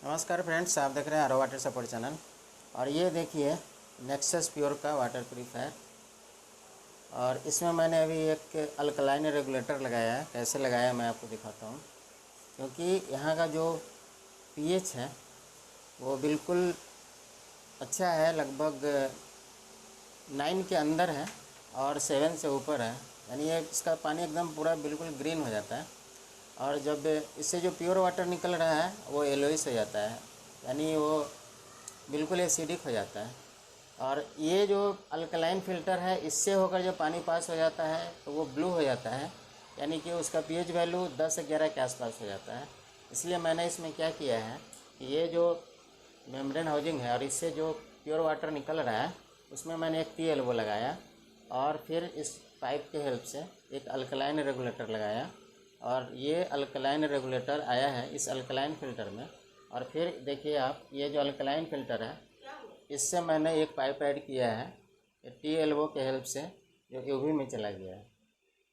नमस्कार फ्रेंड्स, आप देख रहे हैं आर वाटर सपोर्ट चैनल। और ये देखिए नेक्सस प्योर का वाटर प्यूरीफायर। और इसमें मैंने अभी एक अल्कलाइन रेगुलेटर लगाया है। कैसे लगाया मैं आपको दिखाता हूँ। क्योंकि यहाँ का जो पीएच है वो बिल्कुल अच्छा है, लगभग 9 के अंदर है और 7 से ऊपर है। यानी ये इसका पानी एकदम पूरा बिल्कुल ग्रीन हो जाता है। और जब इससे जो प्योर वाटर निकल रहा है वो येलोइश हो जाता है, यानी वो बिल्कुल एसिडिक हो जाता है। और ये जो अल्कलाइन फ़िल्टर है, इससे होकर जो पानी पास हो जाता है तो वो ब्लू हो जाता है, यानी कि उसका पीएच वैल्यू 10 से 11 के आसपास हो जाता है। इसलिए मैंने इसमें क्या किया है कि ये जो मेम्ब्रेन हाउसिंग है और इससे जो प्योर वाटर निकल रहा है उसमें मैंने एक टी-एल्बो लगाया और फिर इस पाइप के हेल्प से एक अल्कलाइन रेगुलेटर लगाया। और ये अल्कलाइन रेगुलेटर आया है इस अल्कलाइन फ़िल्टर में। और फिर देखिए आप, ये जो अल्कलाइन फ़िल्टर है इससे मैंने एक पाइप ऐड किया है ये टी-एल्बो के हेल्प से, जो यूवी में चला गया है।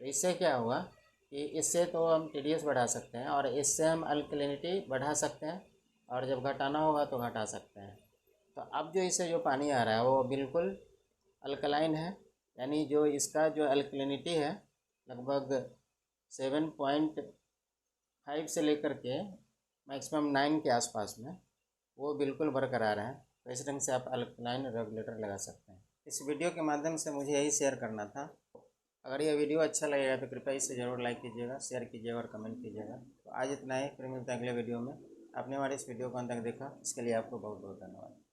तो इससे क्या हुआ कि इससे तो हम टीडीएस बढ़ा सकते हैं और इससे हम अल्कलिनिटी बढ़ा सकते हैं, और जब घटाना होगा तो घटा सकते हैं। तो अब जो इससे जो पानी आ रहा है वो बिल्कुल अल्कलाइन है, यानी जो इसका जो अल्कलिनिटी है लगभग 7.5 से लेकर के मैक्सिमम 9 के आसपास में वो बिल्कुल बरकरार है। तो इस ढंग से आप अल्कलाइन रेगुलेटर लगा सकते हैं। इस वीडियो के माध्यम से मुझे यही शेयर करना था। अगर यह वीडियो अच्छा लगेगा तो कृपया इसे ज़रूर लाइक कीजिएगा, शेयर कीजिएगा और कमेंट कीजिएगा। तो आज इतना ही, फिर मिलते हैं अगले वीडियो में। आपने हमारे इस वीडियो को अंत तक देखा, इसके लिए आपको बहुत बहुत धन्यवाद।